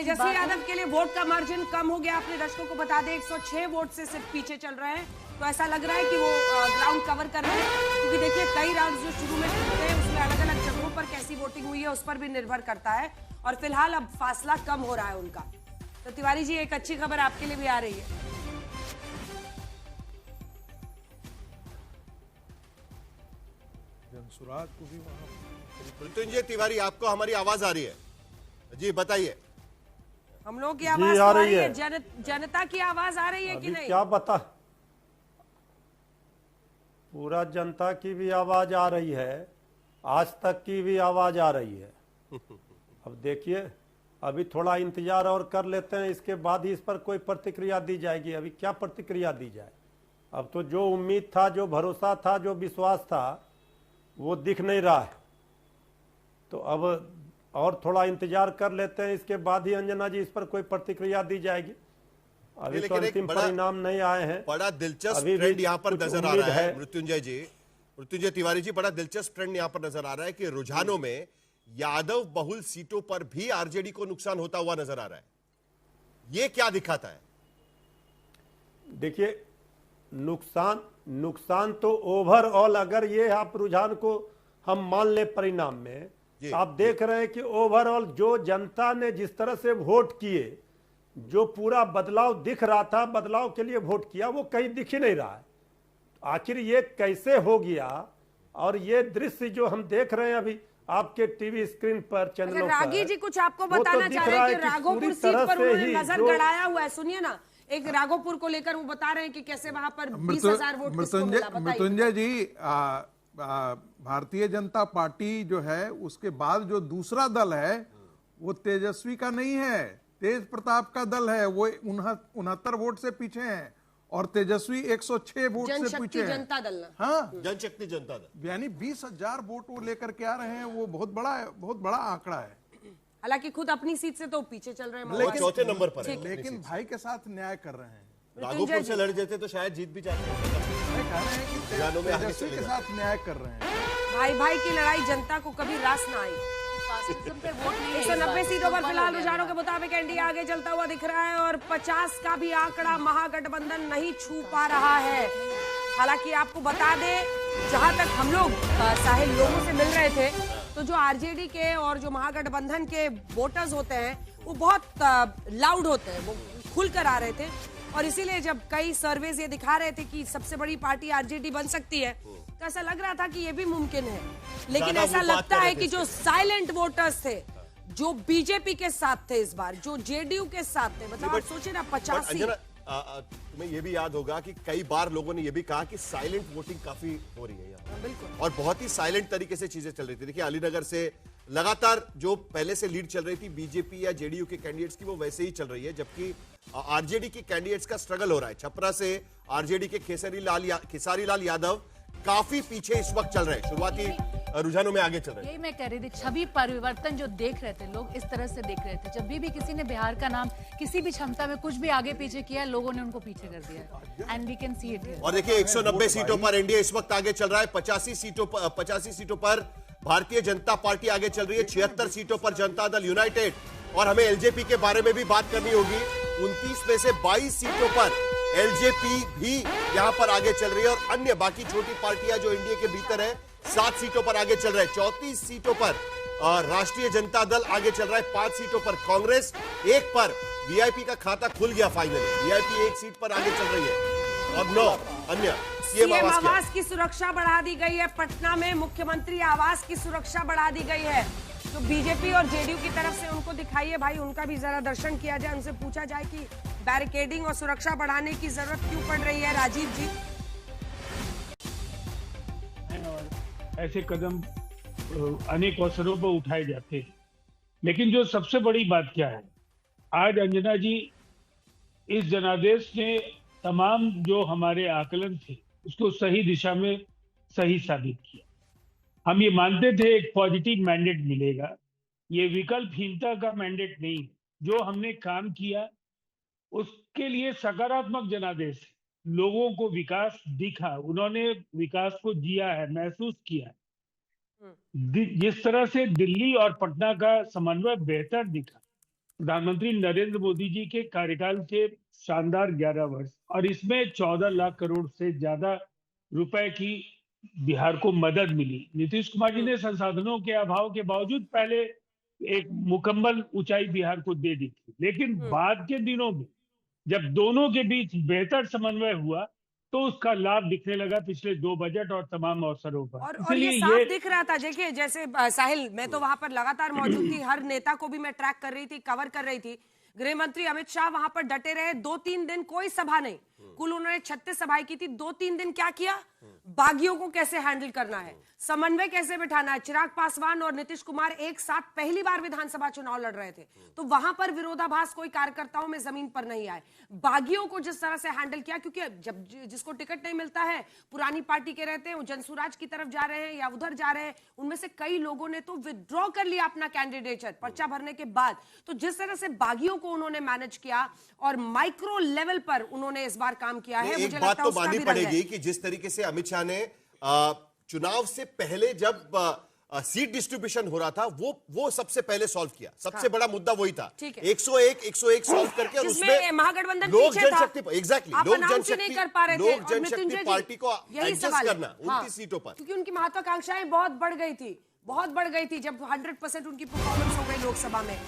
तेजस्वी यादव के लिए वोट का मार्जिन कम हो गया। अपने दर्शकों को बता दें 106 वोट से सिर्फ पीछे चल रहे हैं। तो ऐसा लग रहा है कि वो ग्राउंड कवर कर रहे हैं, क्योंकि देखिए कई राउंड जो शुरू में होते हैं उसमें अलग अलग जगहों पर कैसी वोटिंग हुई है उस पर भी निर्भर करता है। और फिलहाल अब फासला कम हो रहा है उनका। तो तिवारी जी, एक अच्छी खबर आपके लिए भी आ रही है। जनसुराग को भी वहां। मृत्युंजय तिवारी, आपको हमारी आवाज आ रही है? जी बताइए। हम लोग की आवाज आ रही है, जनता की आवाज आ रही है कि नहीं? क्या बता, पूरा जनता की भी आवाज आ रही है, आज तक की भी आवाज आ रही है। अब देखिए, अभी थोड़ा इंतजार और कर लेते हैं, इसके बाद ही इस पर कोई प्रतिक्रिया दी जाएगी। अभी क्या प्रतिक्रिया दी जाए? अब तो जो उम्मीद था, जो भरोसा था, जो विश्वास था, वो दिख नहीं रहा है। तो अब और थोड़ा इंतजार कर लेते हैं, इसके बाद ही अंजना जी इस पर कोई प्रतिक्रिया दी जाएगी। अभी तो अंतिम परिणाम नहीं आए हैं। बड़ा दिलचस्प ट्रेंड यहाँ पर नजर आ रहा है मृत्युंजय जी, मृत्युंजय तिवारी जी, बड़ा दिलचस्प ट्रेंड यहाँ पर नजर आ रहा है कि रुझानों में यादव बहुल सीटों पर भी आरजेडी को नुकसान होता हुआ नजर आ रहा है। ये क्या दिखाता है? देखिए, नुकसान तो ओवरऑल, अगर ये आप रुझान को हम मान ले परिणाम में, आप देख रहे हैं कि ओवरऑल जो जनता ने जिस तरह से वोट किए, जो पूरा बदलाव दिख रहा था, बदलाव के लिए वोट किया, वो कहीं दिख ही नहीं रहा है। आखिर ये कैसे हो गया? और ये दृश्य जो हम देख रहे हैं अभी आपके टीवी स्क्रीन पर, चैनलों पर, रागी जी कुछ आपको बताना चाह रहे हैं कि राघोपुर सीट पर उन्होंने नजर गड़ाया हुआ है। सुनिए ना, एक राघोपुर को लेकर वो बता रहे हैं कि कैसे वहां पर 20,000 वोट किसको मिला। मृत्युंजय जी, भारतीय जनता पार्टी जो है उसके बाद जो दूसरा दल है वो तेजस्वी का नहीं है, तेज प्रताप का दल है। वो 69 वोट से पीछे हैं और तेजस्वी 106 वोट से पीछे है। जनता दल, हाँ, जनशक्ति जनता दल, यानी 20,000 वोट वो लेकर के आ रहे हैं। वो बहुत बड़ा आंकड़ा है। हालांकि खुद अपनी सीट से तो पीछे चल रहे हैं, लेकिन चौथे नंबर पर है, लेकिन भाई के साथ न्याय कर रहे हैं। राघोपुर से लड़ जाते तो शायद जीत भी जाते हैं। तेजस्वी के साथ न्याय कर रहे हैं। भाई की लड़ाई जनता को कभी रास ना आई। 190 सीटों पर फिलहाल रुझानों के मुताबिक एनडीए आगे चलता हुआ दिख रहा है और 50 का भी आंकड़ा महागठबंधन नहीं छू पा रहा है। हालांकि आपको बता दें, जहां तक हम लोग साहिल लोगों से मिल रहे थे, तो जो आरजेडी के और जो महागठबंधन के वोटर्स होते हैं वो बहुत लाउड होते हैं, वो खुलकर आ रहे थे। और इसीलिए जब कई सर्वेज ये दिखा रहे थे कि सबसे बड़ी पार्टी आरजेडी बन सकती है, तो ऐसा लग रहा था कि ये भी मुमकिन है। लेकिन ऐसा लगता है कि जो साइलेंट वोटर्स थे, जो बीजेपी के साथ थे इस बार, जो जेडीयू के साथ थे, मतलब आप सोचिए ना 85। तुम्हें ये भी याद होगा कि कई बार लोगों ने ये भी कहा कि साइलेंट वोटिंग काफी हो रही है यहाँ, बिल्कुल, और बहुत ही साइलेंट तरीके से चीजें चल रही थी। देखिए, अलीनगर से लगातार जो पहले से लीड चल रही थी बीजेपी या जेडीयू के कैंडिडेट्स की, वो वैसे ही चल रही है, जबकि आरजेडी के कैंडिडेट्स का स्ट्रगल हो रहा है। छपरा से आरजेडी के खेसारी लाल यादव काफी पीछे इस वक्त चल रहे हैं, शुरुआती रुझानों में आगे चल रहे हैं। यही मैं कह रही थी, छवि परिवर्तन जो देख रहे थे लोग, इस तरह से देख रहे थे। जब भी किसी ने बिहार का नाम किसी भी क्षमता में कुछ भी आगे पीछे किया, लोगों ने उनको पीछे कर दिया। And we can see it here. और देखिए, 190 सीटों पर एनडीए इस वक्त आगे चल रहा है। 85 सीटों पर भारतीय जनता पार्टी आगे चल रही है। 76 सीटों पर जनता दल यूनाइटेड, और हमें एलजेपी के बारे में भी बात करनी होगी। 29 में से 22 सीटों पर एलजेपी भी यहां पर आगे चल रही है, और अन्य बाकी छोटी पार्टियां जो एनडीए के भीतर है 7 सीटों पर आगे चल रहे हैं। 34 सीटों पर राष्ट्रीय जनता दल आगे चल रहा है। 5 सीटों पर कांग्रेस, 1 पर वीआईपी का खाता खुल गया फाइनली। वीआईपी 1 सीट पर आगे चल रही है, और 9 अन्य। सीएम आवास की सुरक्षा बढ़ा दी गई है। पटना में मुख्यमंत्री आवास की सुरक्षा बढ़ा दी गई है। जो बीजेपी और जेडीयू की तरफ से उनको दिखाइए भाई, उनका भी जरा दर्शन किया जाए, उनसे पूछा जाए कि बैरिकेडिंग और सुरक्षा बढ़ाने की जरूरत क्यों पड़ रही है। राजीव जी, ऐसे कदम अनेक अवसरों पर उठाए जाते हैं, लेकिन जो सबसे बड़ी बात क्या है, आज अंजना जी, इस जनादेश ने तमाम जो हमारे आकलन थे उसको सही दिशा में सही साबित किया। हम ये मानते थे एक पॉजिटिव मैंडेट मिलेगा, ये विकल्पहीनता का मैंडेट नहीं। जो हमने काम किया उसके लिए सकारात्मक जनादेश है। लोगों को विकास दिखा, उन्होंने विकास को जिया है, महसूस किया है। जिस तरह से दिल्ली और पटना का समन्वय बेहतर दिखा, प्रधानमंत्री नरेंद्र मोदी जी के कार्यकाल के शानदार 11 वर्ष, और इसमें 14 लाख करोड़ से ज्यादा रुपए की बिहार को मदद मिली। नीतीश कुमार जी ने संसाधनों के अभाव के बावजूद पहले एक मुकम्मल ऊंचाई बिहार को दे दी थी, लेकिन बाद के दिनों में जब दोनों के बीच बेहतर समन्वय हुआ तो उसका लाभ दिखने लगा पिछले 2 बजट और तमाम अवसरों पर। और ये साफ दिख रहा था। देखिए, जैसे साहिल, मैं तो वहां पर लगातार मौजूद थी, हर नेता को भी मैं ट्रैक कर रही थी, कवर कर रही थी। गृह मंत्री अमित शाह वहां पर डटे रहे, 2-3 दिन कोई सभा नहीं, कुल उन्होंने 36 सभाएं की थी। 2-3 दिन क्या किया? बागियों को कैसे हैंडल करना है, समन्वय कैसे बिठाना है। चिराग पासवान और नीतीश कुमार एक साथ पहली बार विधानसभा चुनाव लड़ रहे थे, तो वहां पर विरोधाभास कोई कार्यकर्ताओं में जमीन पर नहीं आए। बागियों को जिस तरह से हैंडल किया, क्योंकि जब जिसको टिकट नहीं मिलता है, पुरानी पार्टी के रहते हैं, वो जनसुराज की तरफ जा रहे हैं या उधर जा रहे हैं, उनमें से कई लोगों ने तो विड्रॉ कर लिया अपना कैंडिडेचर पर्चा भरने के बाद। तो जिस तरह से बागियों को उन्होंने मैनेज किया और माइक्रो लेवल पर उन्होंने इस बार काम किया है, एक बात तो माननी पड़ेगी कि जिस तरीके से अमित शाह ने चुनाव से पहले जब सीट डिस्ट्रीब्यूशन हो रहा था, वो सबसे पहले सॉल्व किया। सबसे बड़ा मुद्दा वही था। 101 सॉल्व करके, और उसमें महागठबंधन लोक जनशक्ति, एग्जैक्टली, लोक नहीं कर पा रहे थे, लोक जनशक्ति पार्टी को एडजस्ट करना उनकी सीटों पर, क्योंकि उनकी महत्वाकांक्षाएं बहुत बढ़ गई थी जब 100% उनकी परफॉर्मेंस हो गई लोकसभा में।